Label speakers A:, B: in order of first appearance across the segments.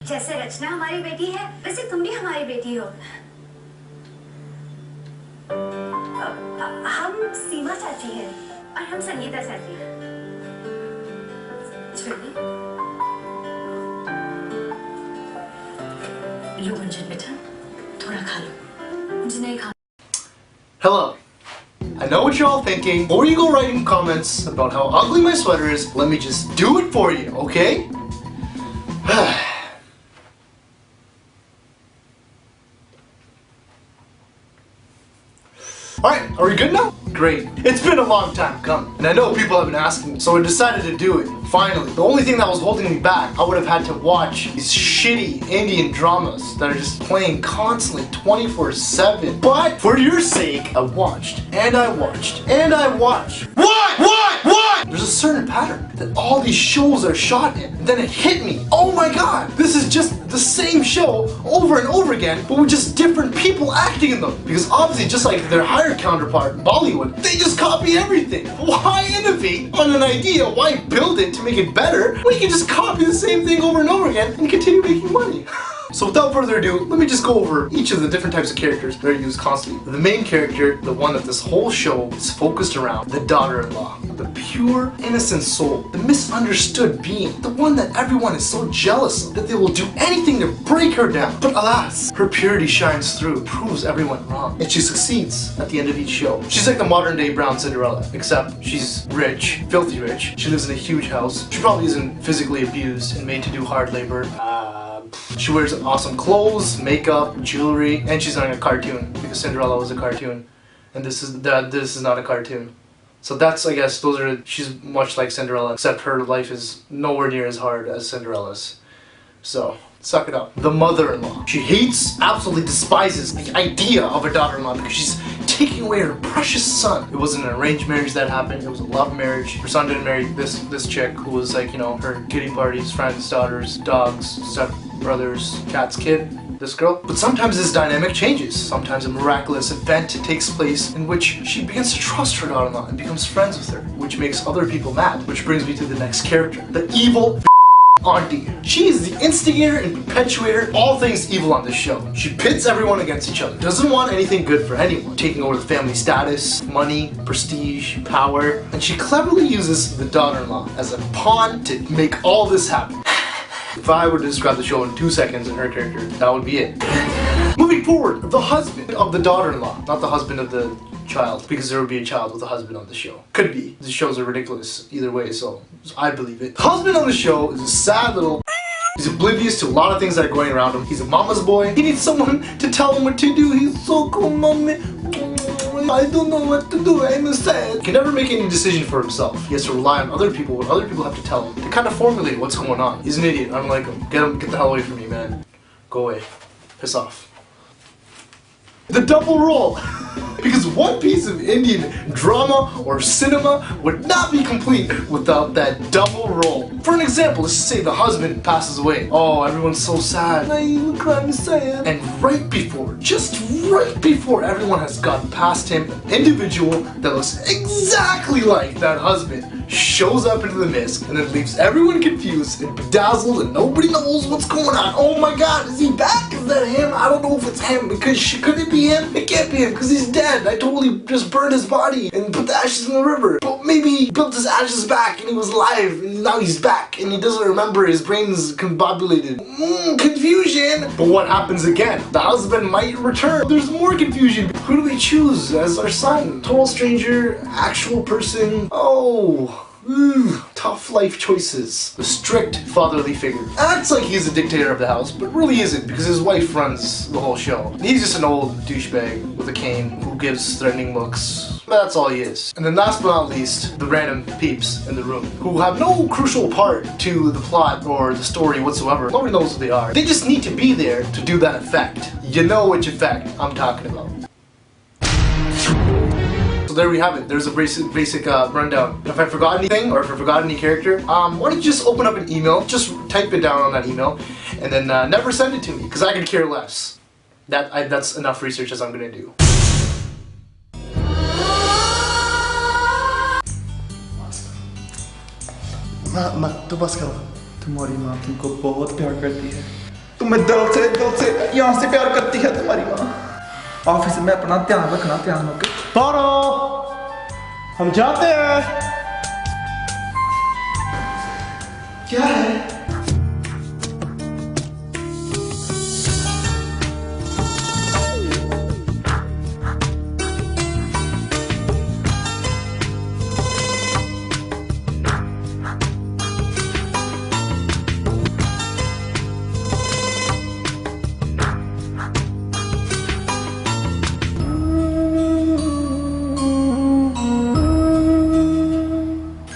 A: जैसे रचना हमारी बेटी है, वैसे तुम भी हमारी बेटी हो। हम सीमा चाहती हैं और हम संगीता चाहती हैं। लो गुंजन बेटा, थोड़ा खा लो। मुझे नहीं खा।
B: Hello. I know what you're all thinking. Before you go writing comments about how ugly my sweater is, let me just do it for you, okay? Alright, are we good now? Great. It's been a long time coming, and I know people have been asking me, so I decided to do it. Finally. The only thing that was holding me back, I would have had to watch these shitty Indian dramas that are just playing constantly 24/7. But for your sake, I watched, and I watched, and I watched. What? There's a certain pattern that all these shows are shot in. And then it hit me. Oh my god! This is just the same show over and over again, but with just different people acting in them. Because obviously, just like their higher counterpart in Bollywood, they just copy everything. Why innovate on an idea? Why build it to make it better when you can just copy the same thing over and over again and continue making money? So without further ado, let me just go over each of the different types of characters that are used constantly. The main character, the one that this whole show is focused around, the daughter-in-law. The pure, innocent soul, the misunderstood being, the one that everyone is so jealous of that they will do anything to break her down. But alas, her purity shines through, proves everyone wrong, and she succeeds at the end of each show. She's like the modern-day Brown Cinderella, except she's rich, filthy rich. She lives in a huge house. She probably isn't physically abused and made to do hard labor. She wears awesome clothes, makeup, jewelry, and she's not in a cartoon because Cinderella was a cartoon, and this is not a cartoon. So that's, I guess, she's much like Cinderella, except her life is nowhere near as hard as Cinderella's. So, suck it up. The mother-in-law. She hates, absolutely despises the idea of a daughter-in-law because she's taking away her precious son. It wasn't an arranged marriage that happened, it was a love marriage. Her son didn't marry this chick who was like, you know, her kiddie parties, friends, daughters, dogs, step-brothers, cat's kid. This girl. But sometimes this dynamic changes. Sometimes a miraculous event takes place in which she begins to trust her daughter-in-law and becomes friends with her, which makes other people mad. Which brings me to the next character, the evil auntie. She is the instigator and perpetuator of all things evil on this show. She pits everyone against each other, doesn't want anything good for anyone, taking over the family status, money, prestige, power, and she cleverly uses the daughter-in-law as a pawn to make all this happen. If I were to describe the show in 2 seconds in her character, that would be it. Moving forward, the husband of the daughter-in-law, not the husband of the child, because there would be a child with a husband on the show. Could be. The shows are ridiculous either way, so I believe it. The husband on the show is a sad little. He's oblivious to a lot of things that are going around him. He's a mama's boy. He needs someone to tell him what to do. He's so cool, mommy. I don't know what to do, I'm sad. He can never make any decision for himself. He has to rely on other people, what other people have to tell him to kind of formulate what's going on. He's an idiot, I don't like him. Get the hell away from me, man. Go away. Piss off. The double role. Because one piece of Indian drama or cinema would not be complete without that double role. For an example, let's just say the husband passes away. Oh, everyone's so sad. I'm sad. And just right before everyone has gotten past him, an individual that looks exactly like that husband shows up into the mist and then leaves everyone confused and bedazzled and nobody knows what's going on. Oh my god, is he back? Is that him? I don't know if it's him because could it be him? It can't be him because he's dead. I totally just burned his body and put the ashes in the river. But maybe he built his ashes back and he was alive and now he's back and he doesn't remember, his brain's combobulated. Confusion! But what happens again? The husband might return. There's more confusion. Who do we choose as our son? Total stranger? Actual person? Oh. Tough life choices. The strict fatherly figure. Acts like he's the dictator of the house, but really isn't because his wife runs the whole show. He's just an old douchebag with a cane who gives threatening looks. But that's all he is. And then last but not least, the random peeps in the room who have no crucial part to the plot or the story whatsoever. Nobody knows who they are. They just need to be there to do that effect. You know which effect I'm talking about. So there we have it. There's a basic rundown. If I forgot anything or if I forgot any character, why don't you just open up an email, just type it down on that email, and then never send it to me because I could care less. That's enough research as I'm gonna do.
C: माँ तो बस करो, तुम्हारी माँ तुमको बहुत प्यार करती है। तुम्हें दिल से यहाँ से प्यार करती है तुम्हारी माँ। ऑफिस में अपना ध्यान रखना, ध्यान रख।
B: तारो, हम जाते हैं। क्या है?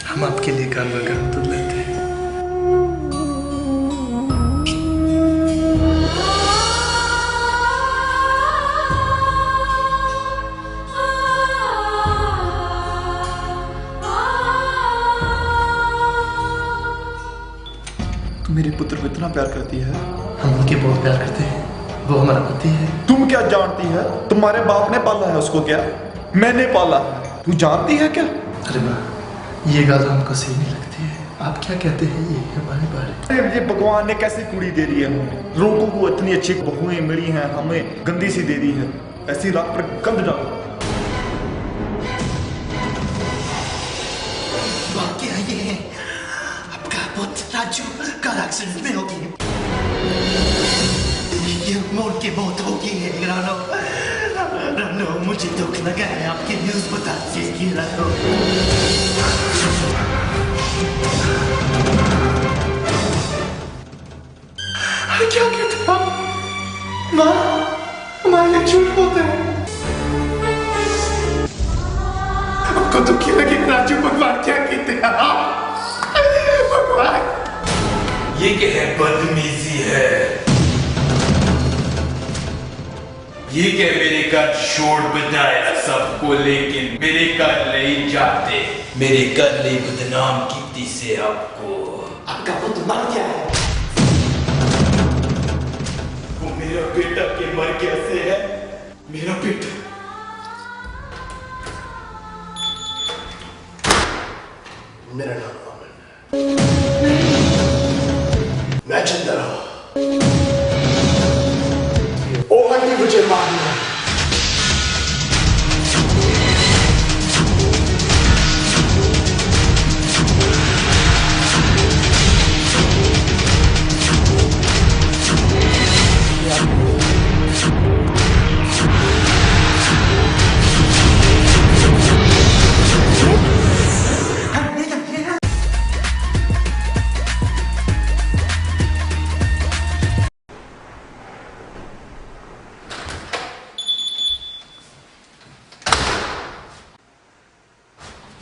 B: हम आपके लिए काम तो लेते हैं।
C: तू मेरे पुत्र को इतना प्यार करती है।
B: हम उनके बहुत प्यार करते हैं, वो हमारा पति है।
C: तुम क्या जानती है? तुम्हारे बाप ने पाला है उसको, क्या मैंने पाला है? तू जानती है क्या?
B: अरे माँ, ये गाल हमको सही नहीं लगती है। आप क्या कहते हैं ये हमारे बारे?
C: ये भगवान ने कैसी कुड़ी दे रही है हमें। लोगों को इतनी अच्छी बहुएं मिली हैं, हमें गंदी सी दे दी है। ऐसी रात पर गंद डालो।
D: क्या ये है? आपका पुत्र राजू कार एक्सीडेंट में हो गई। ये मौत की मौत हो गई है रानो। रानो, मुझे दुख लगा है आपकी न्यूज़ बता के रानो।
B: क्या कहते हैं आप? माँ, हमारे झूठ बोलते हैं। आपको तो क्या लगे राजू? भगवान क्या कहते हैं आप? भगवान,
E: ये क्या है? बदतमीजी है ये क्या? मेरे घर शोर बजाया सबको, लेकिन मेरे घर नहीं जाते। मेरे घर नहीं बदनाम की से आपको।
D: आपका पुत्र मर गया है।
E: वो मेरा बेटा के मर कैसे है? मेरा बेटा
D: मेरा नाम अमन, मैं जिंदा रहा। ओ हड्डी मुझे मारना।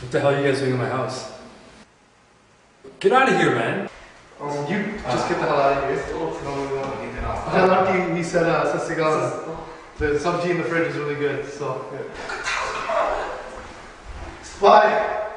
F: What the hell are you guys doing in my house? Get out of here, man!
B: You just get the hell out of here. I like he said, the sub tea in the fridge is really good, so. Yeah. Bye!